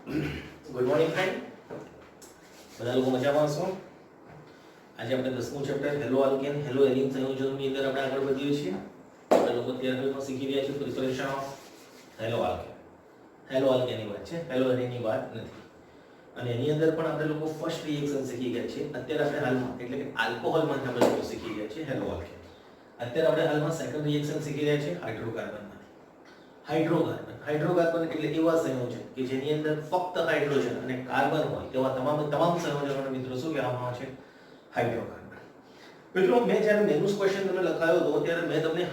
Good morning friend, બધા લોકો મજામાં છો? આજે આપણે 10મું ચેપ્ટર હેલો આલ્કેન હેલો એલિન સંયોજનની અંદર આપણે આગળ વધીએ છીએ. આપણે લોકો અત્યારે શીખી રહ્યા છીએ પ્રિપરેશન ઓફ હેલો આલ્કેન. હેલો આલ્કેનની વાત છે, હેલો એલિનની વાત નથી. અને એની અંદર પણ આપણે લોકો ફર્સ્ટ રિએક્શન શીખી ગયા છે. અત્યારે આપણે હાલમાં એટલે કે આલ્કોહોલમાંથી આપણે લોકો શીખી ગયા છે હેલો આલ્કેન. અત્યારે આપણે હાલમાં સેકન્ડ રિએક્શન શીખી રહ્યા છે હાઇડ્રોકાર્બન. હાઇડ્રોકાર્બન એટલે એવા સંયોજન કે જેની અંદર ફક્ત હાઇડ્રોજન અને કાર્બન હોય તેવા તમામ સંયોજનોને મિત્રો શું કહેવામાં આવે છે? હાઇડ્રોકાર્બન. મિત્રો મેં જ્યારે મેનુસ ક્વેશ્ચન તમને લખાયો હતો ત્યારે મેં તમને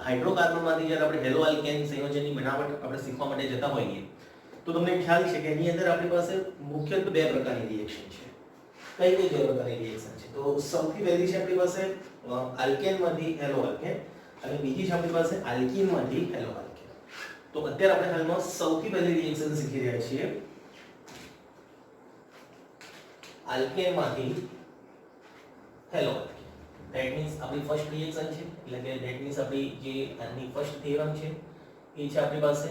હાઇડ્રોકાર્બનમાંથી જ્યારે આપણે હેલો આલ્કેન સંયોજનની બનાવટ આપણે શીખવા માટે જતા હોઈએ તો તમને ખ્યાલ છે કે એની અંદર આપણી પાસે મુખ્યત્વે બે પ્રકારની રિએક્શન છે. કઈ બે પ્રકારની રિએક્શન છે? તો સૌથી પહેલી છે આપણી પાસે આલ્કેનમાંથી હેલો આલ્કેન અને બીજી છે આપણી પાસે આલ્કીનમાંથી હેલો આલ્કેન. તો અત્યારે આપણે હાલમાં સૌથી પહેલી રિએક્શન શીખી રહ્યા છીએ આલ્કેનમાંથી હેલો આલ્કેન. ધેટ મીન્સ આપણી ફર્સ્ટ રિએક્શન છે, એટલે કે ધેટ મીન્સ આપણી જે આની ફર્સ્ટ થિયરમ છે એ છે આપણી પાસે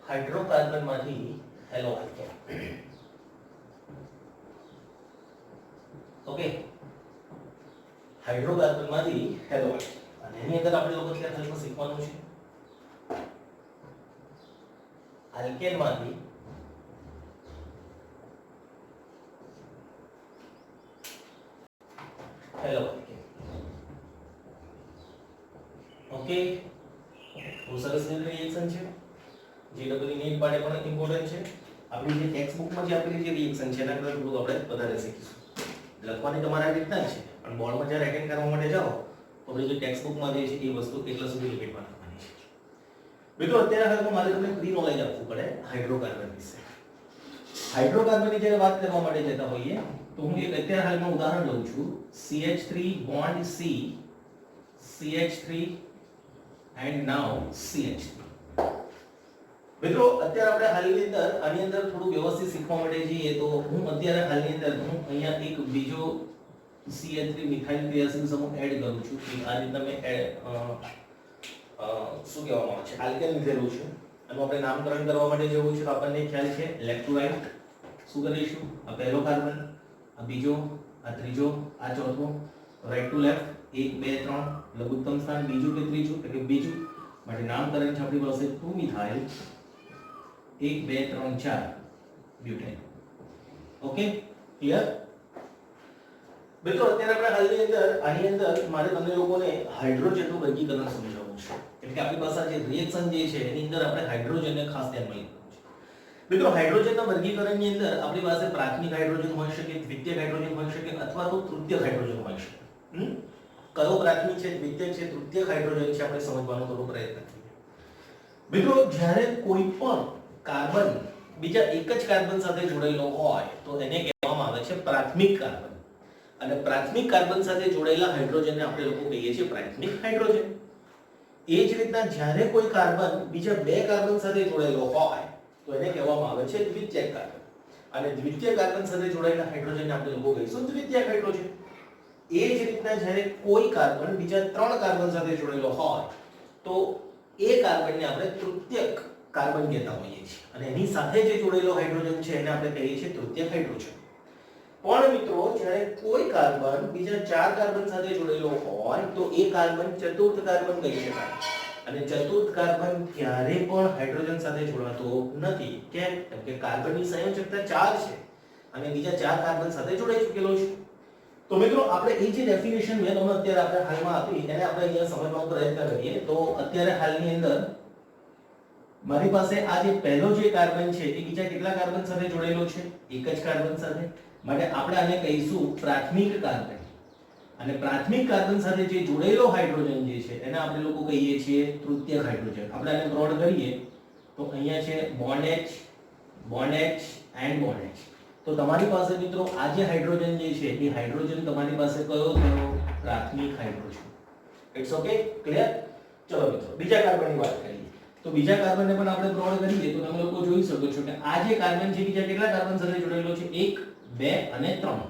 હાઇડ્રોકાર્બનમાંથી હેલો આલ્કેન. ઓકે, હાઇડ્રોકાર્બનમાંથી હેલો આલ્કેન. અને એની અંદર આપણે લોકો અત્યારે હાલમાં શીખવાનું છે આલ્કેનમાંથી હેલો આલ્કેન. ઓકે, બહુ સરસ રિએક્શન છે. જીડબલ્યુ નીટ માટે પણ ઇમ્પોર્ટન્ટ છે. આપણી જે ટેક્સ્ટ બુકમાં જે આપેલી જે રિએક્શન છે એના કરતાં થોડું આપણે વધારે શીખીશું. લખવાની તમારા રીતના જ છે, પણ બોર્ડમાં જ્યારે અટેન્ડ કરવા માટે જાઓ તો આપણી જે ટેક્સ્ટ બુકમાં જે છે એ વસ્તુ એટલા સુધી રિપીટમાં લખવાની છે. મિત્રો અત્યારે હાલમાં મારે તમને પ્રી નોલેજ આપવું પડે હાઇડ્રોકાર્બન વિશે. હાઇડ્રોકાર્બનની જ્યારે વાત કરવા માટે જતા હોઈએ તો હું એક અત્યારે હાલમાં ઉદાહરણ લઉં છું. CH3 bond C, CH3 and now CH3. મિત્રો અત્યારે આપણે હાલની અંદર આની અંદર થોડું વ્યવસ્થિત શીખવા માટે જઈએ તો હું અત્યારે હાલની અંદર હું અહીંયા એક બીજો CH3 મિથાઇલ ક્રિયાશીલ સમૂહ એડ કરું છું. આ રીતે મેં શું કહેવામાં આવે છે આલ્કેન લીધેલું છે. આનું આપણે નામકરણ કરવા માટે જેવું છે તો આપણને ખ્યાલ છે લેફ્ટ ટુ રાઈટ. શું કરીશું? આ પહેલો કાર્બન, આ બીજો, આ ત્રીજો, આ ચોથો, રાઈટ ટુ લેફ્ટ, 1 2 3 લઘુત્તમ સ્થાન બીજું કે ત્રીજું એટલે કે બીજું, માટે નામકરણ છે આપણી પાસે 2 મિથાઇલ 1 2 3 4 બ્યુટેન. Okay, clear? મિત્રો અત્યારે આપણે હાલની અંદર આની અંદર મારે તમને લોકોને હાઇડ્રોજનનું વર્ગીકરણ સમજાવવું છે. એટલે કે આપણી પાસે જે રિએક્શન જે છે એની અંદર આપણે હાઇડ્રોજનને ખાસ ધ્યાનમાં લેવાનું છે. મિત્રો હાઇડ્રોજનના વર્ગીકરણની અંદર આપણી પાસે પ્રાથમિક હાઇડ્રોજન હોઈ શકે, દ્વિતીયક હાઇડ્રોજન હોઈ શકે અથવા તો તૃતીયક હાઇડ્રોજન હોઈ શકે. કયો પ્રાથમિક છે, દ્વિતીયક છે, તૃતીયક હાઇડ્રોજન છે આપણે સમજવાનો થોડો પ્રયત્ન કરીએ. મિત્રો જ્યારે કોઈ પણ કાર્બન બીજા એક જ કાર્બન સાથે જોડાયેલો હોય તો એને કહેવામાં આવે છે પ્રાથમિક કાર્બન. અને પ્રાથમિક કાર્બન સાથે જોડાયેલા હાઇડ્રોજનને આપણે લોકો કહીએ છીએ પ્રાથમિક હાઇડ્રોજન. એ જ રીતના જ્યારે કોઈ કાર્બન બીજા બે કાર્બન સાથે જોડાયેલો હોય તો એને કહેવામાં આવે છે દ્વિતીયક કાર્બન. અને દ્વિતીયક કાર્બન સાથે જોડાયેલા હાઇડ્રોજનને આપણે લોકો કહીશું દ્વિતીયક હાઇડ્રોજન. એ જ રીતના જ્યારે કોઈ કાર્બન બીજા ત્રણ કાર્બન સાથે જોડાયેલો હોય તો એ કાર્બનને આપણે તૃતીયક કાર્બન કહેતા હોઈએ છીએ. અને એની સાથે જે જોડાયેલો હાઇડ્રોજન છે એને આપણે કહીએ છીએ તૃતીયક હાઇડ્રોજન. પણ મિત્રો જ્યારે કોઈ કાર્બન બીજા ચાર કાર્બન સાથે જોડાયેલો હોય તો એ કાર્બન ચતુર્થ કાર્બન કહી શકાય. અને ચતુર્થ કાર્બન ક્યારે પણ હાઇડ્રોજન સાથે જોડાતો નથી. કેમ? કેમ કે કાર્બનની સંયોજકતા 4 છે અને બીજા ચાર કાર્બન સાથે જોડાઈ ચૂકેલો છે. તો મિત્રો આપણે એ જે ડેફિનેશન મેં તમને અત્યારે આપણે હાલમાં આપી એને આપણે અહીંયા સમજવાનો પ્રયત્ન કરીએ તો અત્યારે હાલની અંદર મારી પાસે આ જે પહેલો જે કાર્બન છે એ બીજા કેટલા કાર્બન સાથે જોડાયેલો છે? એક જ કાર્બન સાથે. માટે આપણે આને કહીશું પ્રાથમિક કાર્બન. અને પ્રાથમિક કાર્બન સાથે જે જોડાયેલો હાઇડ્રોજન જે છે એને આપણે લોકો કહીએ છીએ તૃતીયક હાઇડ્રોજન. આપણે આને બ્રોડ કરીએ તો અહીંયા છે bond H, bond H and bond H. તો તમારી પાસે મિત્રો આ જે હાઇડ્રોજન જે છે એ હાઇડ્રોજન તમારી પાસે કયો થયો? પ્રાથમિક હાઇડ્રોજન. It's okay, clear? ચલો મિત્રો બીજા કાર્બનની વાત કરીએ. તો બીજા કાર્બનને પણ આપણે બ્રોડ કરીએ તો તમે લોકો જોઈ શકો છો કે આ જે કાર્બન છે બીજા કેટલા કાર્બન સાથે જોડાયેલો છે? 1 2 અને 3.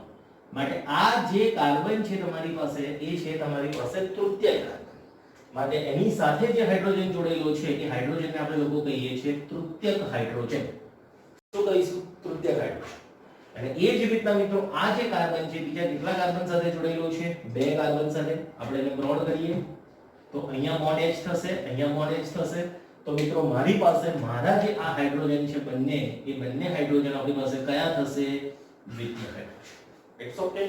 માટે આ જે કાર્બન છે તમારી પાસે એ છે તમારી પાસે તૃતીય કાર્બન. માટે એની સાથે જે હાઇડ્રોજન જોડેલો છે એ હાઇડ્રોજનને આપણે લોકો કહીએ છીએ તૃતીયક હાઇડ્રોજન. શું કહીશું? તૃતીયક હાઇડ્રોજન. અને એ જ રીતના મિત્રો આ જે કાર્બન છે બીજા કેટલા કાર્બન સાથે જોડાયેલો છે? 2 કાર્બન સાથે. આપણે એને ગ્રોડ કરીએ તો અહીંયા બોન્ડ H થશે, અહીંયા બોન્ડ H થશે. તો મિત્રો મારી પાસે મારા જે આ હાઇડ્રોજન છે બંને, એ બંને હાઇડ્રોજન આપણી પાસે કયા થશે? દ્વિતીય હાઇડ્રોજન. It's okay.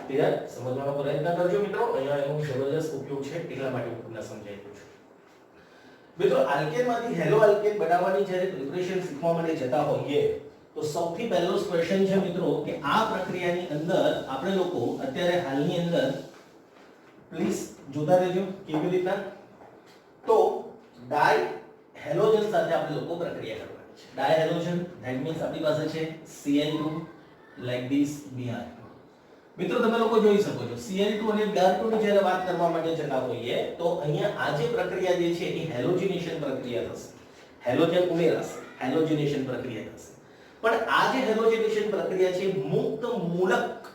ક્લિયર? સમજવાનો પ્રયત્ન કરજો મિત્રો. અહીંયા એનો જબરદસ્ત ઉપયોગ છે એટલા માટે હું તમને સમજાવી દઉં છું. મિત્રો આલ્કેનમાંથી હેલો આલ્કેન બનાવવાની જ્યારે પ્રિપરેશન શીખવા માટે જતા હોઈએ તો સૌથી પહેલો ક્વેશ્ચન છે મિત્રો કે આ પ્રક્રિયાની અંદર આપણે લોકો અત્યારે હાલની અંદર પ્લીઝ જોતા રહેજો કેવી રીતના. તો ડાય હેલોજન સાથે આપણે લોકો પ્રક્રિયા કરવાની છે. ડાય હેલોજન ધેટ મીન્સ આપણી પાસે છે Cl2 લાઈક ધીસ Br. મિત્રો તમે લોકો જોઈ શકો છો Cl2 અને Br2 ની જ્યારે વાત કરવા માટે જતા હોઈએ તો અહીંયા આ જે પ્રક્રિયા જે છે એ હેલોજિનેશન પ્રક્રિયા થશે. હેલોજન ઉમેરાશે, હેલોજિનેશન પ્રક્રિયા થશે. પણ આ જે હેલોજિનેશન પ્રક્રિયા છે મુક્ત મૂલક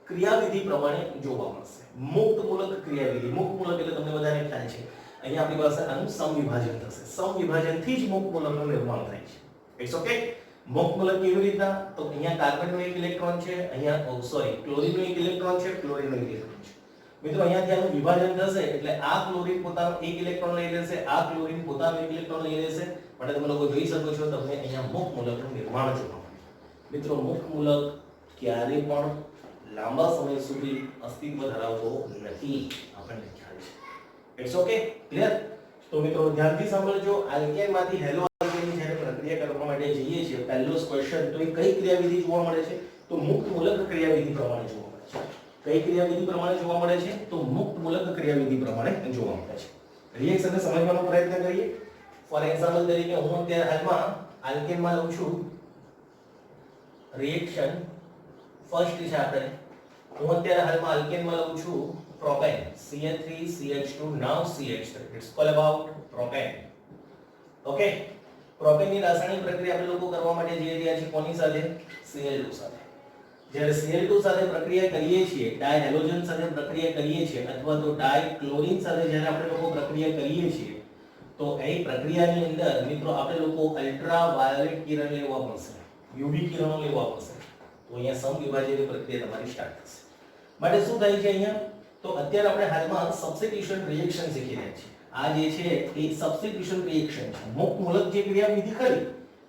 ક્રિયાવિધિ પ્રમાણે જોવા મળશે. મુક્ત મૂલક ક્રિયાવિધિ. મુક્ત મૂલક એટલે તમને બધાને ખ્યાલ છે અહીંયા આપણી પાસે આનું સમવિભાજન થશે. સમવિભાજનથી જ મુક્ત મૂલકનું નિર્માણ થાય છે. It's okay. મુક્ત મૂલક કેવી રીતના? તો અહીંયા કાર્બનનો એક ઇલેક્ટ્રોન છે, અહીંયા ક્લોરીનનો એક ઇલેક્ટ્રોન છે, ક્લોરીનનો એક ઇલેક્ટ્રોન છે. મિત્રો અહીંયાથી આનું વિભાજન થશે એટલે આ ક્લોરીન પોતાનો એક ઇલેક્ટ્રોન લઈ લેશે, આ ક્લોરીન પોતાનો એક ઇલેક્ટ્રોન લઈ લેશે. માટે તમે લોકો જોઈ શકો છો તમને અહીંયા મુક્ત મૂલકનું નિર્માણ જોવા મળે. મિત્રો મુક્ત મૂલક ક્યારે પણ લાંબા સમય સુધી અસ્તિત્વ ધરાવતો નથી, આપણને ખ્યાલ છે. It's okay. ક્લિયર? તો મિત્રો ધ્યાનથી સાંભળજો. આલ્કેનમાંથી હેલો આલ્કેનની જ્યારે પ્રક્રિયા કરવા માટે જઈએ છીએ પહેલો ક્વેશ્ચન તો એ કઈ ક્રિયાવિધિ જોવા મળે છે? તો મુક્ત મૂલક ક્રિયાવિધિ પ્રમાણે જોવા મળે છે. કઈ ક્રિયાવિધિ પ્રમાણે જોવા મળે છે? તો મુક્ત મૂલક ક્રિયાવિધિ પ્રમાણે જોવા મળે છે. રિએક્શનને સમજવાનો પ્રયત્ન કરીએ. ફોર એક્ઝામ્પલ તરીકે હું અત્યારે હાલમાં આલ્કેનમાં લઉં છું રિએક્શન ફર્સ્ટ છે આપણે. હું અત્યારે હાલમાં આલ્કેનમાં લઉં છું propane CH3CH2 now CH3. It's all about propane. Okay. પ્રોપેનની રાસાયણિક પ્રક્રિયા આપણે લોકો કરવા માટે જઈ રહ્યા છીએ કોની સાથે? Cl2 સાથે. જ્યારે Cl2 સાથે પ્રક્રિયા કરીએ છીએ, ડાય હેલોજન સાથે પ્રક્રિયા કરીએ છીએ અથવા તો ડાય ક્લોરીન સાથે જ્યારે આપણે લોકો પ્રક્રિયા કરીએ છીએ તો એ પ્રક્રિયાની અંદર મિત્રો આપણે લોકો અલ્ટ્રાવાયોલેટ કિરણ લેવા પડશે, UV કિરણો લેવા પડશે. તો અહીંયા સમવિભાજનની પ્રક્રિયા તમારી સ્ટાર્ટ થશે. માટે શું થાય છે અહીંયા? તો અત્યારે આપણે હાલમાં સબસ્ટિટ્યુશન રિએક્શન શીખી રહ્યા છીએ. આ જે છે એ સબસ્ટિટ્યુશન રિએક્શન છે. મુક્ત મૂલક જે ક્રિયાવિધિ ખરી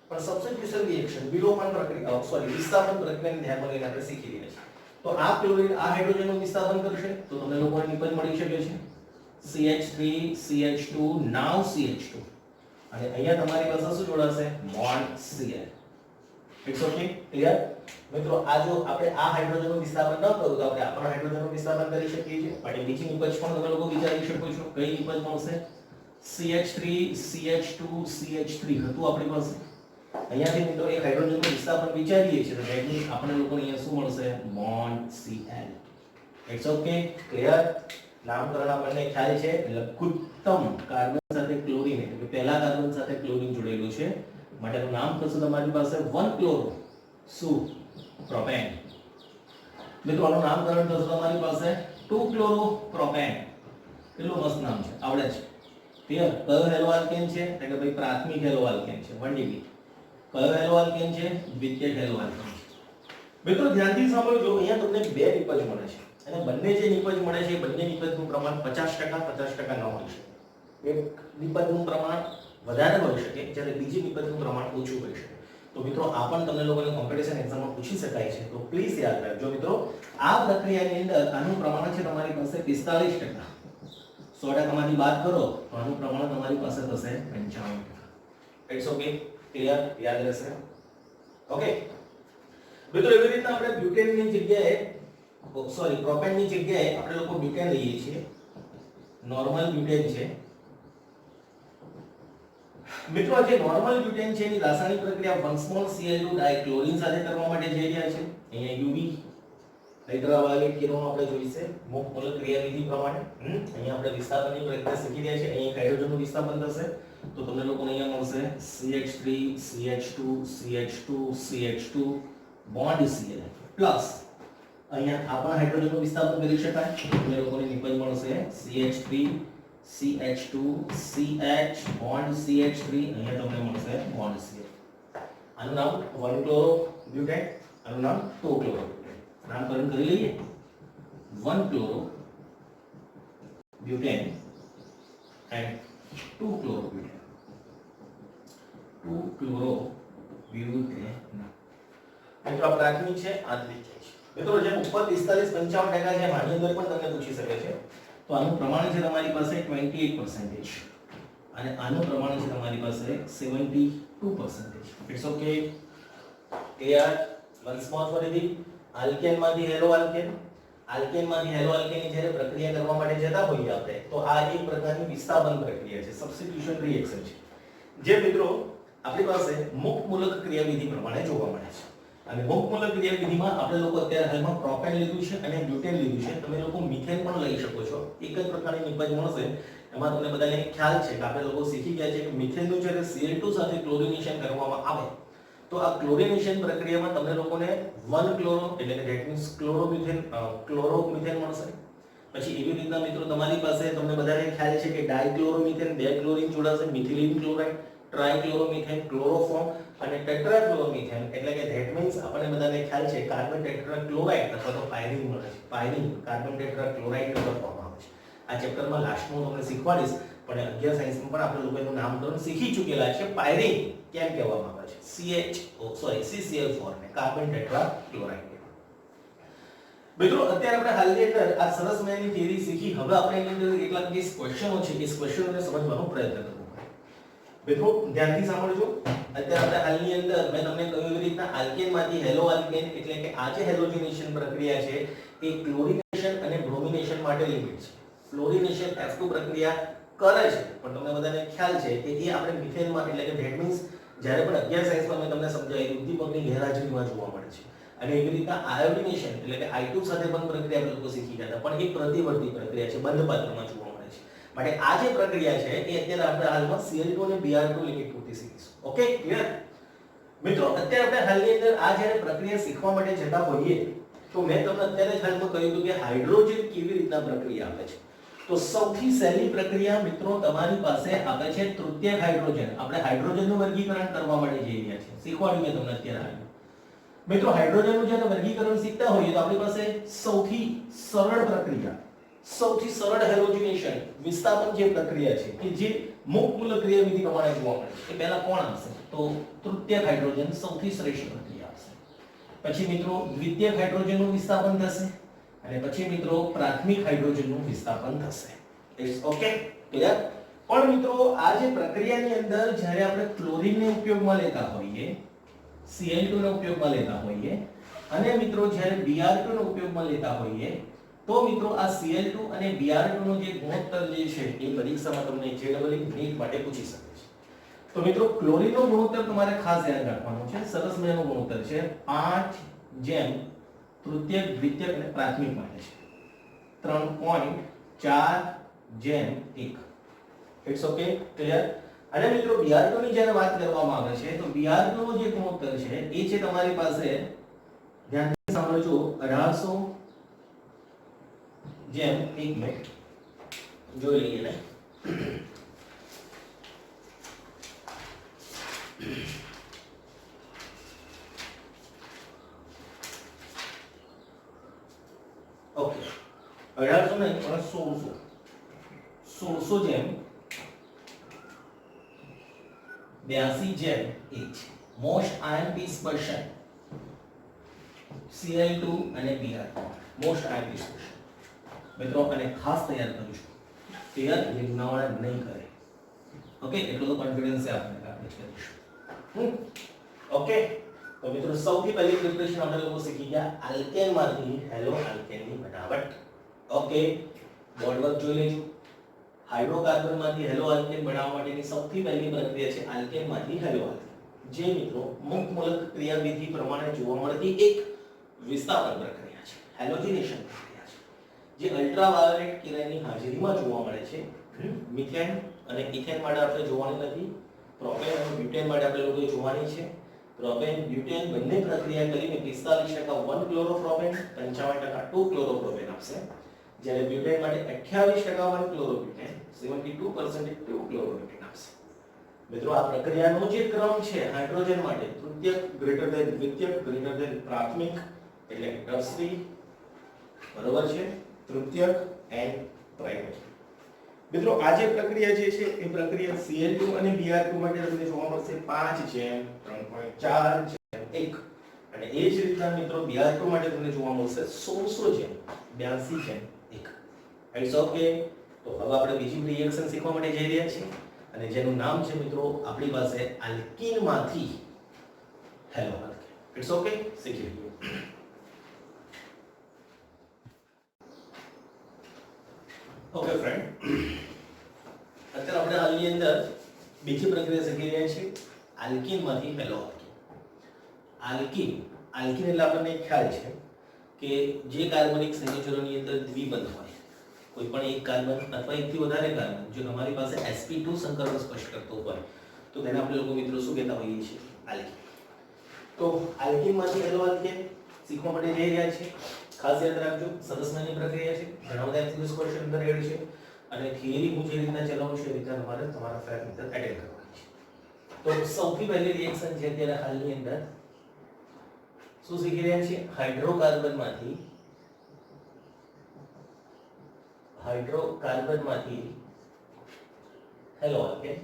પણ સબસ્ટિટ્યુશન રિએક્શન વિલોપન પ્રક્રિયા વિસ્થાપન પ્રક્રિયાને ધ્યાનમાં લઈને આપણે શીખી રહ્યા છીએ. તો આ ક્લોરીન આ હાઇડ્રોજનનું વિસ્થાપન કરશે તો તમને લોકોને નિપજ મળી શકે છે CH3 CH2 now CH2 અને અહીંયા તમારી પાસે શું જોડાશે? Bond Cl. It's okay. Clear? મિત્રો આ જો આપણે આ હાઇડ્રોજનનું વિસ્થાપન ન કરું તો આપણે આ પણ હાઇડ્રોજનનું વિસ્થાપન કરી શકીએ છીએ. માટે બીજી નિપજ પણ તમે લોકો વિચારી શકો છો. કઈ નિપજ મળશે? CH3 CH2 CH3 હતું આપણી પાસે. અહીંયાથી મિત્રો એક હાઇડ્રોજનનું વિસ્થાપન વિચારીએ છીએ તો ધેટ મીન્સ આપણે લોકોને અહીંયા શું મળશે? Bond Cl. It's okay. Clear? નામકરણ આપણને ખ્યાલ છે. લઘુત્તમ કાર્બન સાથે ક્લોરીન એટલે કે પહેલા કાર્બન સાથે ક્લોરીન જોડેલું છે માટેનું નામ થશે તમારી પાસે 1 ક્લોરો શું? પ્રોપેન. મિત્રો આનું નામકરણ થશે તમારી પાસે 2 ક્લોરો પ્રોપેન. કેટલું મસ્ત નામ છે, આવડે છે. ક્લિયર? કયો હેલો આલ્કેન છે? એટલે કે ભાઈ પ્રાથમિક હેલો આલ્કેન છે 1DB. કયો હેલો આલ્કેન છે? દ્વિતીયક હેલો આલ્કેન છે. મિત્રો ધ્યાનથી સાંભળજો. અહીંયા તમને બે નિપજ મળે છે અને બંને જે નિપજ મળે છે બંને નિપજનું પ્રમાણ 50% 50% ન હોય છે. એક નિપજનું પ્રમાણ વધારે હોઈ શકે જ્યારે બીજી નિપજનું પ્રમાણ ઓછું હોઈ શકે. તો મિત્રો આ પણ તમને લોકોને કોમ્પિટિશન એક્ઝામમાં પૂછી શકાય છે. તો પ્લીઝ યાદ રાખજો મિત્રો. આ પ્રક્રિયાની અંદર આનું પ્રમાણ છે તમારી પાસે 45%. 100% માંથી બાદ કરો તો આનું પ્રમાણ તમારી પાસે થશે 55%. It's okay. ક્લિયર? યાદ રહેશે. ઓકે. મિત્રો એવી રીતના આપણે બ્યુટેનની જગ્યાએ પ્રોપેનની જગ્યાએ આપણે લોકો બ્યુટેન લઈએ છીએ. નોર્મલ બ્યુટેન છે. મિત્રો જે નોર્મલ બ્યુટેન છે એની રાસાયણિક પ્રક્રિયા 1 small Cl2 ડાયક્લોરીન સાથે કરવા માટે જઈ રહ્યા છે. અહીંયા UV અલ્ટ્રાવાયોલેટ કિરણો આપણે જોઈશે મુક્ત મૂલક ક્રિયાવિધિ પ્રમાણે. અહીંયા આપણે વિસ્થાપનની પ્રક્રિયા શીખી રહ્યા છે. અહીંયા હાઇડ્રોજનનું વિસ્થાપન થશે તો તમને લોકોને અહીંયા મળશે CH3 CH2 CH2 CH2 bond Cl plus અહીંયા આપણા હાઇડ્રોજનનું વિસ્થાપન કરી શકાય. તમને લોકોને નિપજ મળશે CH3 CH2 CH bond CH3 અહીંયા તમને મળશે બોન્ડ CH આનું નામ 1 ક્લોરો બ્યુટેન આનું નામ 2 ક્લોરો બ્યુટેન નામકરણ કરી લઈએ 1 chloro butane and 2 chloro butane 2 chloro butane મિત્રો આ પ્રાથમિક છે આ દ્વિતીય છે મિત્રો જેમ ઉપર 45-55% છે આની અંદર પણ તમને પૂછી શકે છે તો આનું પ્રમાણ છે તમારી પાસે 28% અને આનું પ્રમાણ છે તમારી પાસે 72%. It's okay clear. Once more ફરીથી આલ્કેન માંથી હેલો આલ્કેન માંથી હેલો આલ્કેનની જ્યારે પ્રક્રિયા કરવા માટે જતા હોઈએ આપણે તો આ એક પ્રકારની વિસ્થાપન પ્રક્રિયા છે, સબસ્ટિટ્યુશન રિએક્શન છે જે મિત્રો આપણી પાસે મુક્ત મૂલક ક્રિયાવિધિ પ્રમાણે જોવા મળે છે. અને મુક્ત મૂલક ક્રિયાવિધિમાં આપણે લોકો અત્યારે હાલમાં પ્રોપેન લીધું છે અને બ્યુટેન લીધું છે. તમે લોકો મિથેન પણ લઈ શકો છો, એક જ પ્રકારની નિપજ મળશે. એમાં તમને બધાને ખ્યાલ છે કે આપણે લોકો શીખી ગયા છે કે મિથેનનું જ્યારે Cl2 સાથે ક્લોરિનેશન કરવામાં આવે તો આ ક્લોરિનેશન પ્રક્રિયામાં તમને લોકોને 1 ક્લોરો એટલે કે ધેટ મીન્સ ક્લોરોમિથેન મળશે. પછી એવી રીતના મિત્રો તમારી પાસે તમને બધાને ખ્યાલ છે કે ડાયક્લોરોમિથેન, બે ક્લોરીન જોડાશે, મિથિલિન ક્લોરાઇડ, ટ્રાયક્લોરોમિથેન, ક્લોરોફોર્મ અને ટેટ્રાક્લોરોમિથેન એટલે કે ધેટ મીન્સ આપણને બધાને ખ્યાલ છે કાર્બન ટેટ્રાક્લોરાઇડ અથવા તો પાયરીન મળે છે. પાયરીન કાર્બન ટેટ્રાક્લોરાઇડ લખવામાં આવે છે. આ ચેપ્ટરમાં લાસ્ટમાં તમને શીખવાડીશ પણ 11 સાયન્સમાં પણ આપણે લોકો એનું નામકરણ શીખી ચૂકેલા છે. પાયરીન કેમ કહેવામાં આવે છે? CCl4 ને કાર્બન ટેટ્રાક્લોરાઇડ. મિત્રો અત્યારે આપણે હાલની અંદર આ સરસ મજાની થિયરી શીખી. હવે આપણે એની અંદર કેટલાક જે ક્વેશ્ચનો છે એ ક્વેશ્ચનોને સમજવાનો પ્રયત્ન કરવો. મિત્રો ધ્યાનથી સાંભળજો. અત્યારે આપણે હાલની અંદર મેં તમને કહ્યું એવી રીતના આલ્કેનમાંથી હેલો આલ્કેન એટલે કે આ જે હેલોજનેશન પ્રક્રિયા છે એ ક્લોરિનેશન અને બ્રોમિનેશન માટે લિમિટ છે. ફ્લોરિનેશન F2 પ્રક્રિયા કરે છે પણ તમને બધાને ખ્યાલ છે કે એ આપણે મિથેનમાં એટલે કે ધેટ મીન્સ જ્યારે પણ 11 સાયન્સમાં મેં તમને સમજાવ્યું ઉદ્દીપકની ગેરહાજરીમાં જોવા મળે છે. અને એવી રીતના આયોડિનેશન એટલે કે I2 સાથે પણ પ્રક્રિયા આપણે લોકો શીખી ગયા હતા પણ એ પ્રતિવર્તી પ્રક્રિયા છે, બંધ પાત્રમાં જોવા મળે છે. માટે આ જે પ્રક્રિયા છે એ અત્યારે આપણે હાલમાં Cl2 અને Br2 લિમિટ પૂરતી શીખીશું. Okay clear. મિત્રો અત્યારે આપણે હાલની અંદર આ જ્યારે પ્રક્રિયા શીખવા માટે જતા હોઈએ તો મેં તમને અત્યારે જ હાલમાં કહ્યું હતું કે હાઇડ્રોજન કેવી રીતના પ્રક્રિયા આપે છે. તો સૌથી સહેલી પ્રક્રિયા મિત્રો તમારી પાસે આપે છે તૃતીયક હાઇડ્રોજન. આપણે હાઇડ્રોજનનું વર્ગીકરણ કરવા માટે જઈ રહ્યા છીએ, શીખવાડ્યું મેં તમને અત્યારે. મિત્રો હાઇડ્રોજનનું જ્યારે વર્ગીકરણ શીખતા હોઈએ તો આપણી પાસે સૌથી સરળ પ્રક્રિયા, સૌથી સરળ હેલોજનેશન વિસ્થાપન જે પ્રક્રિયા છે કે જે મુક્ત મૂલક ક્રિયાવિધિ પ્રમાણે જોવા મળે છે એ પહેલા કોણ આવશે? તો તૃતીયક હાઇડ્રોજન સૌથી શ્રેષ્ઠ પ્રક્રિયા આવશે. પછી મિત્રો દ્વિતીયક હાઇડ્રોજનનું વિસ્થાપન થશે અને પછી મિત્રો પ્રાથમિક હાઇડ્રોજનનું વિસ્થાપન થશે. It's okay clear. પણ મિત્રો આ જે પ્રક્રિયાની અંદર જ્યારે આપણે ક્લોરીનને ઉપયોગમાં લેતા હોઈએ, Cl2 નો ઉપયોગમાં લેતા હોઈએ અને મિત્રો જ્યારે Br2 નો ઉપયોગમાં લેતા હોઈએ તો મિત્રો આ Cl2 અને Br2 નો જે ગુણોત્તર જે છે એ પરીક્ષામાં તમને JEE નીટ માટે પૂછી શકે છે. તો મિત્રો ક્લોરીનનો ગુણોત્તર તમારે ખાસ ધ્યાન રાખવાનો છે. સરસ મજાનો ગુણોત્તર છે 5 તૃતીયક, દ્વિતીયક અને પ્રાથમિક માટે છે 3.4:1. It's okay clear. અને મિત્રો Br2 ની જ્યારે વાત કરવામાં આવે છે તો Br2 નો જે ગુણોત્તર છે એ છે તમારી પાસે ધ્યાનથી સાંભળજો 1800:1. જોઈ લઈએ ને. ઓકે 1800 નહીં પણ 1682:8. મોસ્ટ આયન પીસ પરસન Cl2 અને Br2 મોસ્ટ આયન પીસ પરસન. મિત્રો અને ખાસ તૈયાર કરજો, ક્લિયર. એ ગુનાવાળા નહીં કરે. ઓકે એટલો તો કોન્ફિડન્સ છે આપણે આપણે કરીશું. ઓકે તો મિત્રો સૌથી પહેલી પ્રિપરેશન આપણે લોકો શીખી ગયા આલ્કેનમાંથી હેલો આલ્કેનની બનાવટ. ઓકે બોર્ડ વર્ક જોઈ લેજો. હાઇડ્રોકાર્બનમાંથી હેલો આલ્કેન બનાવવા માટેની સૌથી પહેલી પ્રક્રિયા છે આલ્કેનમાંથી હેલો આલ્કેન, જે મિત્રો મુક્ત મૂલક ક્રિયાવિધિ પ્રમાણે જોવા મળતી એક વિસ્થાપન પ્રક્રિયા છે, હેલોજનેશન પ્રક્રિયા છે, જે અલ્ટ્રાવાયોલેટ કિરણની હાજરીમાં જોવા મળે છે. મિથેન અને ઇથેન માટે આપણે જોવાની નથી, પ્રોપેન અને બ્યુટેન માટે આપણે લોકો જોવાની છે. પ્રોપેન બ્યુટેન બંને પ્રક્રિયા કરીને 45% 1 ક્લોરોપ્રોપેન, 55% 2 ક્લોરોપ્રોપેન આપશે. જ્યારે બ્યુટેન માટે 28% ક્લોરોબ્યુટેન 72% એક્ટિવ ક્લોરોબ્યુટેન આવશે. મિત્રો આ પ્રક્રિયાનો જે ક્રમ છે હાઇડ્રોજન માટે તૃતીયક ગ્રેટર ધેન દ્વિતીયક ગ્રેટર ધેન પ્રાથમિક એટલે કે ટર્શરી, બરોબર છે, તૃતીયક એન્ડ પ્રાઇમરી. મિત્રો આ જે પ્રક્રિયા જે છે એ પ્રક્રિયા Cl2 અને Br2 માટે તમને જોવા મળશે 5:3.4:1 અને એ જ રીતના મિત્રો Br2 માટે તમને જોવા મળશે 16:82:1. It's okay. તો હવે આપણે બીજી રિએક્શન શીખવા માટે જઈ રહ્યા છીએ અને જેનું નામ છે મિત્રો આપણી પાસે આલ્કીન માંથી હેલો આલ્કેન. ઇટ્સ ઓકે, શીખી લઈએ. ઓકે ફ્રેન્ડ, અત્યારે આપણે હાલની અંદર બીજી પ્રક્રિયા શીખી રહ્યા છીએ આલ્કીન માંથી હેલો આલ્કેન. આલ્કીન એટલે આપણને ખ્યાલ છે કે જે કાર્બનિક સંયોજનોની અંદર દ્વિબંધ હોય, કોઈ પણ એક કાર્બન અથવા એકથી વધારે કાર્બન જો તમારી પાસે sp2 સંકરણ સ્પષ્ટ કરતો હોય તો તેને આપણે લોકો મિત્રો શું કહેતા હોઈએ છીએ? આલ્કીન. તો આલ્કીન માંથી હેલો આલ્કેન શીખવા માટે જઈ રહ્યા છીએ. ખાસ યાદ રાખજો, સરસ મજાની પ્રક્રિયા છે, ઘણા બધા એમસીક્યુ ક્વેશ્ચન અંદર રેડ છે અને થિયરી હું જે રીતના ચલાવું છું એ રીતના તમારે તમારા ફેર મેથડ એટેન્ડ કરવાની છે. તો સૌથી પહેલી રિએક્શન છે અત્યારે હાલની અંદર શું શીખી રહ્યા છીએ? હાઇડ્રોકાર્બનમાંથી હેલો આલ્કેન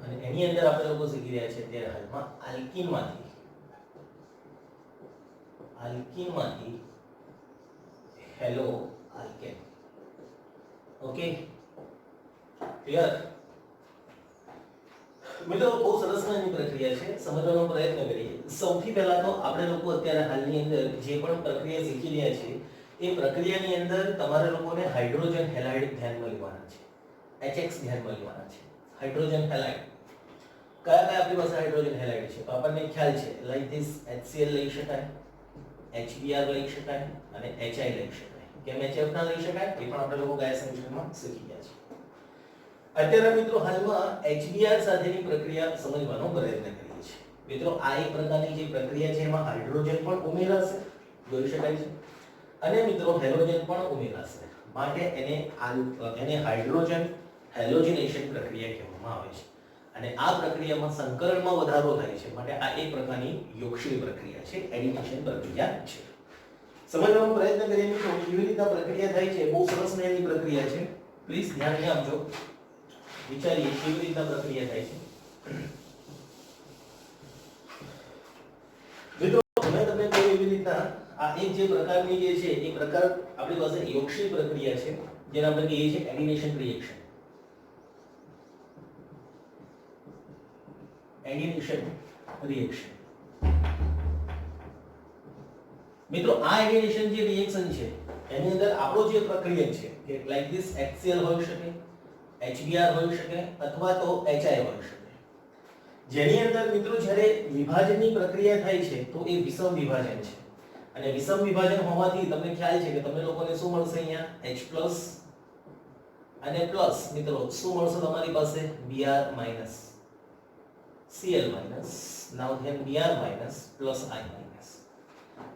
અને એની અંદર આપણે લોકો શીખી રહ્યા છીએ અત્યારે હાલમાં આલ્કીનમાંથી હેલો આલ્કેન. Okay, clear? મિત્રો બહુ સરસ મજાની પ્રક્રિયા છે, સમજવાનો પ્રયત્ન કરીએ. સૌથી પહેલા તો આપણે લોકો અત્યારે હાલની અંદર જે પણ પ્રક્રિયા શીખી રહ્યા છીએ એ પ્રક્રિયાની અંદર તમારે લોકોને હાઇડ્રોજન હેલાઇડ ધ્યાનમાં લેવાના છે, HX ધ્યાનમાં લેવાના છે. હાઇડ્રોજન હેલાઇડ કયા કયા આપણી પાસે હાઇડ્રોજન હેલાઇડ છે? તો આપણને ખ્યાલ છે લાઈક ધીસ HCl લઈ શકાય, HBr લઈ શકાય અને HI લઈ શકાય. કેમ HF ના લઈ શકાય એ પણ આપણે લોકો ગયા સેમિસ્ટરમાં શીખી ગયા છે. અત્યારે મિત્રો હાલમાં HBr સાથેની પ્રક્રિયા સમજવાનો પ્રયત્ન કરીએ છીએ. મિત્રો આ એક પ્રકારની જે પ્રક્રિયા છે એમાં હાઇડ્રોજન પણ ઉમેરાશે, જોઈ શકાય છે, અને મિત્રો હેલોજન પણ ઉમેરાશે, માટે એને હાઇડ્રોજન હેલોજનેશન પ્રક્રિયા કહેવામાં આવે છે. અને આ પ્રક્રિયામાં સંકરણમાં વધારો થાય છે, માટે આ એક પ્રકારની યોગશીલ પ્રક્રિયા છે, એડિનેશન પ્રક્રિયા છે. સમજવાનો પ્રયત્ન કરીએ મિત્રો કેવી રીતના પ્રક્રિયા થાય છે. બહુ સરસ મજાની પ્રક્રિયા છે, પ્લીઝ ધ્યાન આપજો. વિચારીએ કેવી રીતના પ્રક્રિયા થાય છે. મિત્રો મેં તમને કહ્યું એવી રીતના આ એક જે પ્રકારની જે છે એ પ્રકાર આપણી પાસે યોગશીલ પ્રક્રિયા છે, જેને આપણે કહીએ છીએ એડિનેશન રિએક્શન. મિત્રો આ એડિનેશન જે રિએક્શન છે એની અંદર આપણો જે પ્રક્રિયા છે કે લાઈક ધીસ HCl હોઈ શકે, HBr હોઈ શકે અથવા તો HI હોઈ શકે, જેની અંદર મિત્રો જ્યારે વિભાજનની પ્રક્રિયા થાય છે તો એ વિષમ વિભાજન છે. અને વિષમ વિભાજન હોવાથી તમને ખ્યાલ છે કે તમને લોકોને શું મળશે? અહીંયા H+ અને પ્લસ મિત્રો શું મળશે તમારી પાસે? Br- Cl- now then Br- plus I-.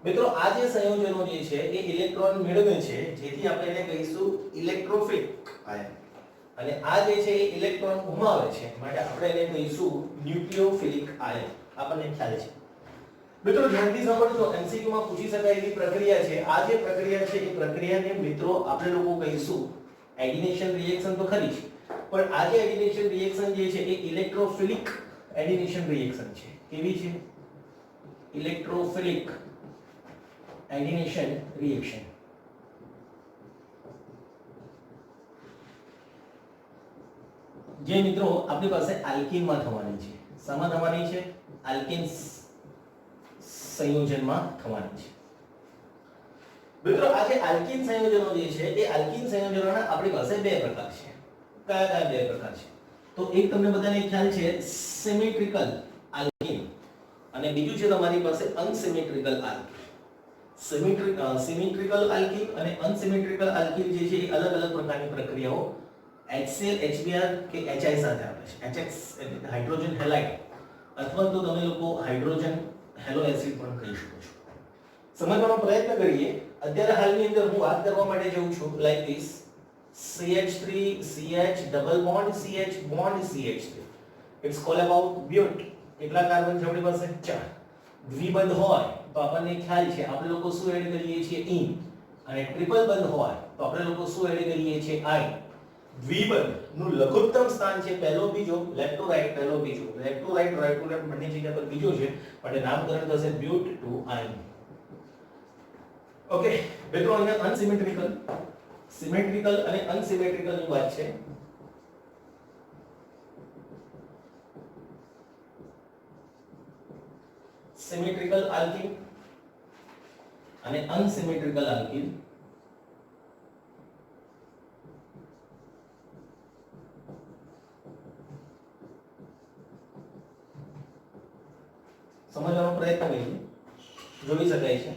મિત્રો આ જે સંયોજનો જે છે એ ઇલેક્ટ્રોન મેળવે છે, જેથી આપણે એને કહીશું ઇલેક્ટ્રોફિલિક આયન, અને આ જે છે એ ઇલેક્ટ્રોન ગુમાવે છે, માટે આપણે એને કહીશું ન્યુક્લિયોફિલિક આયન. આપણને ખ્યાલ છે મિત્રો, ધ્યાનથી સાંભળજો, MCQ માં પૂછી શકાય એવી પ્રક્રિયા છે. આ જે પ્રક્રિયા છે એ પ્રક્રિયાને મિત્રો આપણે લોકો કહીશું એડિનેશન રિએક્શન તો ખરી છે, પણ આ જે એડિનેશન રિએક્શન જે છે એ ઇલેક્ટ્રોફિલિક એડિનેશન રિએક્શન છે. કેવી છે? Electrophilic addition reaction. જે મિત્રો આપણી પાસે આલ્કીનમાં થવાની છે. શામાં થવાની છે? આલ્કીન સંયોજનમાં થવાની છે. મિત્રો આ જે આલ્કીન સંયોજનો જે છે એ આલ્કીન સંયોજનોના આપણી પાસે બે પ્રકાર છે. કયા કયા બે પ્રકાર છે? તો એક તમને બધાને ખ્યાલ છે સિમેટ્રિકલ આલ્કીન, અને બીજું છે તમારી પાસે અનસિમેટ્રિકલ આલ્કીન. સિમેટ્રિકલ આલ્કીન અને અનસિમેટ્રિકલ આલ્કીન જે છે એ અલગ અલગ પ્રકારની પ્રક્રિયાઓ HCl HBr કે HI સાથે આવે છે. HX એટલે હાઇડ્રોજન હેલાઇડ અથવા તો તમે લોકો હાઇડ્રોજન હેલો એસિડ પણ કહી શકો છો. સમજવાનો પ્રયત્ન કરીએ. અત્યારે હાલની અંદર હું વાત કરવા માટે જઉં છું like this CH3 CH double bond CH bond CH3 it's call about બ્યુટ. કેટલા કાર્બન છે આપણી પાસે? 4. દ્વિબંધ હોય તો આપણને ખ્યાલ છે આપણે લોકો શું એડ કરીએ છીએ? ઇન. અને ટ્રિપલ બંધ હોય તો આપણે લોકો શું એડ કરીએ છીએ? આઈ. દ્વિબંધ નું લઘુત્તમ સ્થાન છે પહેલો બીજો, લેફ્ટ ટુ રાઈટ પહેલો બીજો, left to right right to left બંને જગ્યા પર બીજો છે માટે નામકરણ થશે બ્યુટ ટુ આઈન. ઓકે મિત્રો, અહીંયા અનસિમેટ્રિકલ, સિમેટ્રિકલ અને અનસિમેટ્રિકલ ની વાત છે. સિમેટ્રિકલ આલ્કીન અને અનસિમેટ્રિકલ આલ્કીન. સમજવાનો પ્રયત્ન કરીએ. જોઈ શકાય છે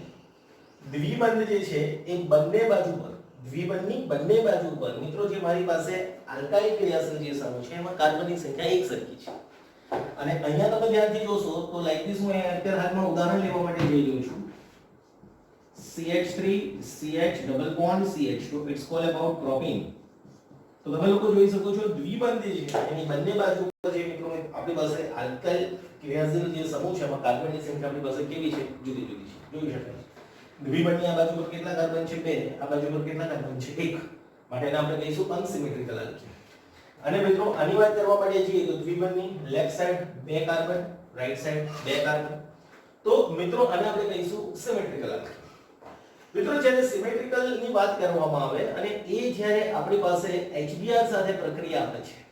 દ્વિબંધ જે છે એ બંને બાજુ પર, દ્વિબંધની બંને બાજુ પર મિત્રો જે મારી પાસે આલ્કાઇલ ક્રિયાશીલ જે સમૂહ છે એમાં કાર્બનની સંખ્યા એક સરખી છે. અને અહીંયા તમે ધ્યાનથી જોશો તો લાઈક ધીસ હું અત્યારે હાલમાં ઉદાહરણ લેવા માટે જઈ રહ્યો છું. CH3 CH double bond CH2 it's call about propene. તો તમે લોકો જોઈ શકો છો દ્વિબંધ જે છે એની બંને બાજુ પર જે મિત્રો આપણી પાસે આલ્કાઇલ ક્રિયાશીલ જે સમૂહ છે એમાં કાર્બનની સંખ્યા આપણી પાસે કેવી છે? જુદી જુદી છે. જોઈ શકાય છે. દ્વિબંધની આ બાજુ પર કેટલા કાર્બન છે? 2. આ બાજુ પર કેટલા કાર્બન છે? 1. માટે એને આપણે કહીશું અનસિમેટ્રિકલ આલ્કીન. અને મિત્રો આની વાત કરવા માટે જઈએ તો દ્વિબંધની left side 2 carbon, right side 2 carbon. તો મિત્રો આને આપણે કહીશું સિમેટ્રિકલ આલ્કીન. મિત્રો જ્યારે સિમેટ્રિકલ ની વાત કરવામાં આવે અને એ જ્યારે આપણી પાસે HBr સાથે પ્રક્રિયા આપે છે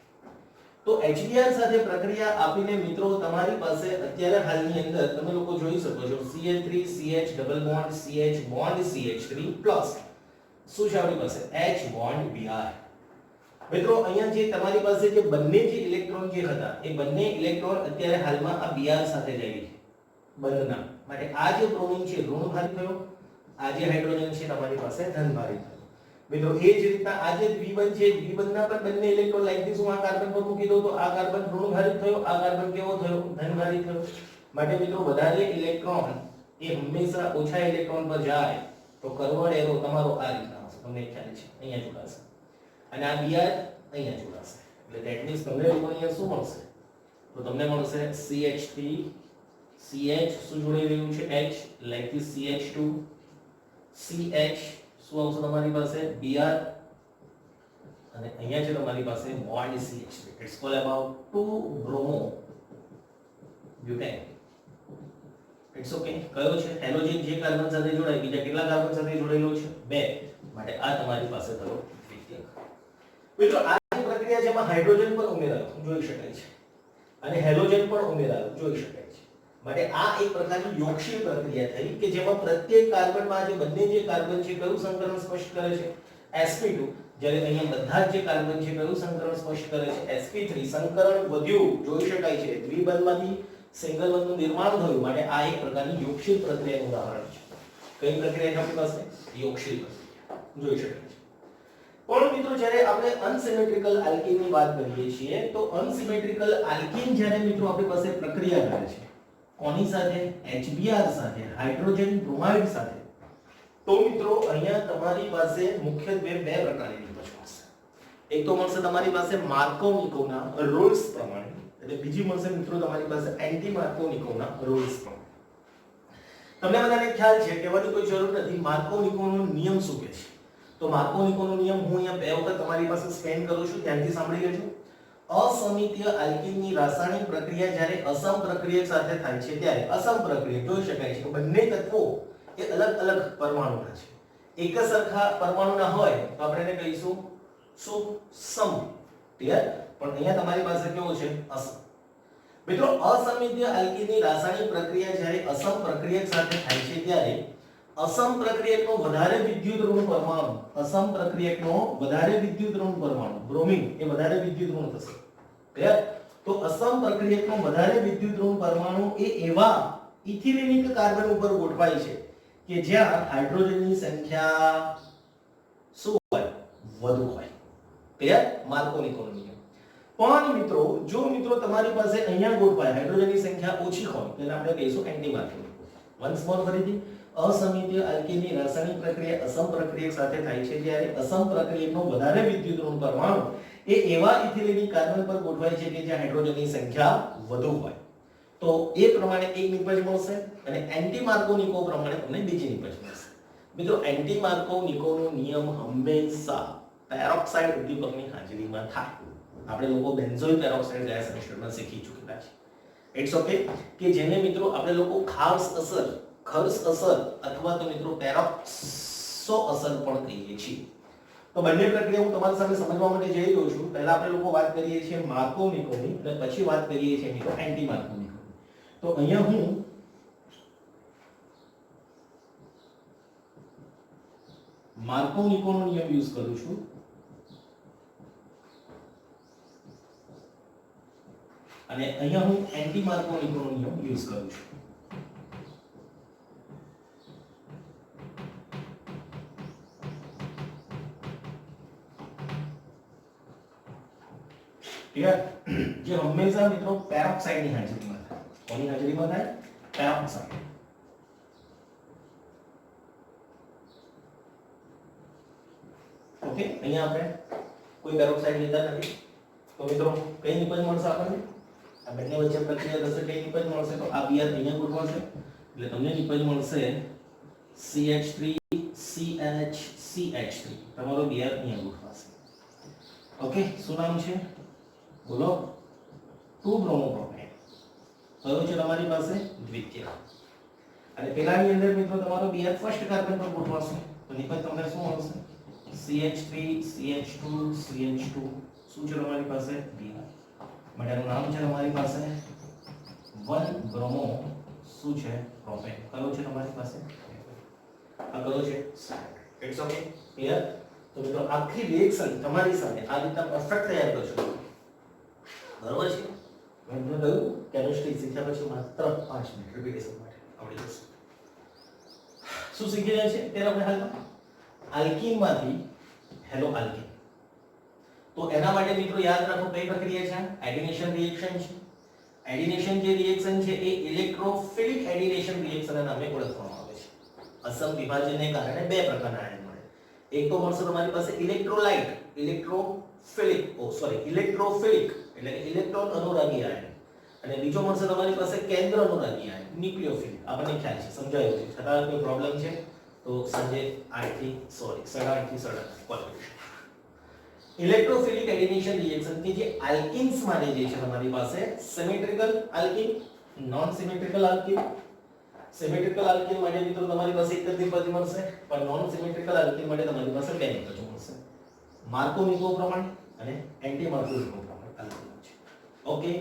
તો HBr સાથે પ્રક્રિયા આપીને મિત્રો તમારી પાસે અત્યારે હાલની અંદર તમે લોકો જોઈ શકો છો CH3 CH double bond CH bond CH3 plus શું છે આપણી પાસે H બોન્ડ Br. મિત્રો અહીંયા જે તમારી પાસે જે બંને જે ઇલેક્ટ્રોન જે હતા એ બંને ઇલેક્ટ્રોન અત્યારે હાલમાં આ Br સાથે જાય છે બંધના માટે આ જે બ્રોમિન છે ઋણભારી થયો, આ જે હાઇડ્રોજન છે તમારી પાસે ધનભારી થયો. મિત્રો એ જ રીતના આ જે દ્વિબંધ છે દ્વિબંધના પણ બંને ઇલેક્ટ્રોન લાઈક ધીસ હું આ કાર્બન પર મૂકી દઉં તો આ કાર્બન ઋણભારિત થયો, આ કાર્બન કેવો થયો? ધનભારી થયો. માટે મિત્રો વધારે ઇલેક્ટ્રોન એ હંમેશા ઓછા ઇલેક્ટ્રોન પર જાય તો કરવડ એરો તમારો આ રીતના હશે. તમને ખ્યાલ છે અહીંયા જોડાશે અને આ Br અહીંયા જોડાશે. એટલે ધેટ મીન્સ તમને લોકો અહીંયા શું મળશે? તો તમને મળશે CH3 CH શું જોડાઈ રહ્યું છે? H like this CH2 CH શું આવશે તમારી પાસે? Br અને અહીંયા છે તમારી પાસે bond CH3. It's call about 2 bromo butane. It's okay. કયો છે? હેલોજન જે કાર્બન સાથે જોડાય બીજા કેટલા કાર્બન સાથે જોડાયેલો છે? 2. માટે આ તમારી પાસે થયો દ્વિતીયક. મિત્રો આ પ્રક્રિયા જેમાં હાઇડ્રોજન પણ ઉમેરાયો જોઈ શકાય છે અને હેલોજન પણ ઉમેરાયો જોઈ શકાય છે. માટે આ એક પ્રકારની યોગશીલ પ્રક્રિયા થઈ કે જેમાં પ્રત્યેક કાર્બનમાં જે બંને જે કાર્બન છે કયું સંકરણ સ્પષ્ટ કરે છે? sp2. જ્યારે અહીંયા બધા જ જે કાર્બન છે કયું સંકરણ સ્પષ્ટ કરે છે? sp3. સંકરણ વધ્યું જોઈ શકાય છે. દ્વિબંધમાંથી સિંગલ બંધનું નિર્માણ થયું માટે આ એક પ્રકારની યોગશીલ પ્રક્રિયાનું ઉદાહરણ છે. કઈ પ્રક્રિયા છે આપણી પાસે? યોગશીલ પ્રક્રિયા જોઈ શકાય છે. પણ મિત્રો જ્યારે આપણે અનસિમેટ્રિકલ આલ્કીનની વાત કરીએ છીએ તો અનસિમેટ્રિકલ આલ્કીન જ્યારે મિત્રો આપણી પાસે પ્રક્રિયા કરે છે કોની સાથે? HBr સાથે, હાઇડ્રોજન બ્રોમાઇડ સાથે. તો મિત્રો અહીંયા તમારી પાસે મુખ્યત્વે બે પ્રકારની નિપજ મળશે. એક તો મળશે તમારી પાસે માર્કોનિકોના રૂલ્સ પ્રમાણે એટલે બીજી મળશે મિત્રો તમારી પાસે એન્ટી માર્કોનિકોના રૂલ્સ પ્રમાણે. તમને બધાને ખ્યાલ છે કહેવાની કોઈ જરૂર નથી માર્કોનિકોનો નિયમ શું કહે છે. તો માર્કોનિકોનો નિયમ હું અહીંયા બે વખત તમારી પાસે સ્પેન કરું છું, ધ્યાનથી સાંભળી લેજો. અસમિતીય આલ્કીનની રાસાયણિક પ્રક્રિયા જ્યારે અસમ પ્રક્રિયક સાથે થાય છે ત્યારે અસમ પ્રક્રિયક જોઈ શકાય છે કે બંને તત્વો એ અલગ અલગ પરમાણુના છે. એક જ સરખા પરમાણુના હોય તો આપણે એને કહીશું શું? સમ. ક્લિયર? પણ અહીંયા તમારી પાસે કેવો છે? અસમ. મિત્રો અસમિતીય આલ્કીનની રાસાયણિક પ્રક્રિયા જ્યારે અસમ પ્રક્રિયક સાથે થાય છે ત્યારે અસમ પ્રક્રિયકનો વધારે વિદ્યુત ઋણ પરમાણુ, અસમ પ્રક્રિયકનો વધારે વિદ્યુત ઋણ પરમાણુ બ્રોમિન એ વધારે વિદ્યુત ઋણ થશે. ક્લિયર? તો અસમ પ્રક્રિયકનો વધારે વિદ્યુત ઋણ પરમાણુ એ એવા ઇથિલિનિક કાર્બન ઉપર ગોઠવાય છે કે જ્યાં હાઇડ્રોજનની સંખ્યા શું હોય? વધુ હોય. ક્લિયર? માર્કોનિકોનો નિયમ. પણ મિત્રો જો મિત્રો તમારી પાસે અહીંયા ગોઠવાય હાઇડ્રોજનની સંખ્યા ઓછી હોય તો આપણે કહીશું એન્ટી માર્કોનિકો. વન્સ મોર ફરીથી અસમિતીય આલ્કેનની રાસાયણિક પ્રક્રિયા અસમ પ્રક્રિયક સાથે થાય છે જ્યારે અસમ પ્રક્રિયકનો વધારે વિદ્યુત ઋણ પરમાણુ એ એવા ઇથિલિનની કાર્બન પર ગોઠવાય છે કે જ્યાં હાઇડ્રોજનની સંખ્યા વધુ હોય તો એ પ્રમાણે એક નિપજ મળશે અને એન્ટી માર્કોનિકો પ્રમાણે તમને બીજી નિપજ મળશે મિત્રો એન્ટી માર્કોનિકોનો નિયમ હંમેશા પેરોક્સાઇડ ઉદ્દીપકની હાજરીમાં થાય આપણે લોકો બેન્ઝોઇલ પેરોક્સાઇડ ગયા સેમેસ્ટરમાં શીખી ચૂકેલા છે ઇટ્સ ઓકે કે જેને મિત્રો આપણે લોકો ખર્સ અસર અથવા તો મિત્રો પેરોક્સો અસર પણ કહીએ છીએ તો બંને પ્રક્રિયા હું તમારી સામે સમજવા માટે જઈ રહ્યો છું પહેલા આપણે લોકો વાત કરીએ છીએ માર્કોનિકોની અને પછી વાત કરીએ છીએ મિત્રો એન્ટી માર્કોનિકોની તો અહીંયા હું માર્કોનિકોનો નિયમ યુઝ કરું છું અને અહીંયા હું એન્ટી માર્કોનિકોનો નિયમ યુઝ કરું છું ક્લિયર જે હંમેશા મિત્રો પેરોક્સાઇડની હાજરીમાં થાય કોની હાજરીમાં થાય પેરોક્સાઇડ ઓકે અહીંયા આપણે કોઈ પેરોક્સાઇડ લેતા નથી તો મિત્રો કઈ નિપજ મળશે આપણને આ બંને વચ્ચે પ્રક્રિયા થશે કઈ નિપજ મળશે તો આ Br અહીંયા ગોઠવાશે એટલે તમને નિપજ મળશે CH3 CH તમારો Br અહીંયા ગોઠવાશે ઓકે શું નામ છે બોલો 2 બ્રોમોપ્રોપેન કયો છે તમારી પાસે દ્વિતીય અને પેલાની અંદર મિત્રો તમારો Br ફર્સ્ટ કાર્બન પર ગોઠવાશે તો નિપજ તમને શું મળશે CH3 CH2 શું છે તમારી પાસે Br માટેનું નામ છે તમારી પાસે 1 બ્રોમો શું છે પ્રોપેન કયો છે તમારી પાસે આ કયો છે ઇટ્સ ઓકે ક્લિયર તો મિત્રો આખી રિએક્શન તમારી સામે આ રીતના પરફેક્ટ તૈયાર કરશો બરોબર છે મેં તમને કહ્યું કેમિસ્ટ્રી શીખ્યા પછી માત્ર 5 મિનિટ રિપીટેશન માટે આવડી જશે શું શીખી રહ્યા છે ત્યારે આપણે હાલમાં આલ્કીનમાંથી હેલો આલ્કીન તો એના માટે મિત્રો યાદ રાખો કઈ પ્રક્રિયા છે એડિનેશન રિએક્શન છે એડિનેશન જે રિએક્શન છે એ ઇલેક્ટ્રોફિલિક એડિનેશન રિએક્શન ના નામે ઓળખવામાં આવે છે અસમ વિભાજનને કારણે બે પ્રકારના આયન મળે એક તો મળશે તમારી પાસે ઇલેક્ટ્રોલાઇટ ઇલેક્ટ્રોફિલિક એટલે કે ઇલેક્ટ્રોન અનુરાગી આયન અને બીજો મળશે તમારી પાસે કેન્દ્ર અનુરાગી આયન ન્યુક્લિયોફિલિક આપણને ખ્યાલ છે સમજાયું છે છતાં કોઈ પ્રોબ્લેમ છે તો સાંજે 8 થી 8:30 કોલ કરીશું ઇલેક્ટ્રોફિલિક એડિનેશન રિએક્શન કે જે આલ્કીન્સ માટે જે છે તમારી પાસે symmetrical alkene non symmetrical alkene symmetrical alkene માટે મિત્રો તમારી પાસે એક જ નિપજ મળશે પણ નોન સિમેટ્રિકલ આલ્કીન માટે તમારી પાસે બે નિપજો મળશે માર્કોનિકો પ્રમાણે અને એન્ટી માર્કોનિકો પ્રમાણે આલ્કીન છે ઓકે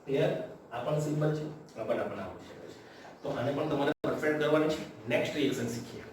ક્લિયર આ પણ સિમ્પલ છે આ પણ આવડી શકે છે તો આને પણ તમારે પરફેક્ટ કરવાની છે નેક્સ્ટ રિએક્શન શીખીએ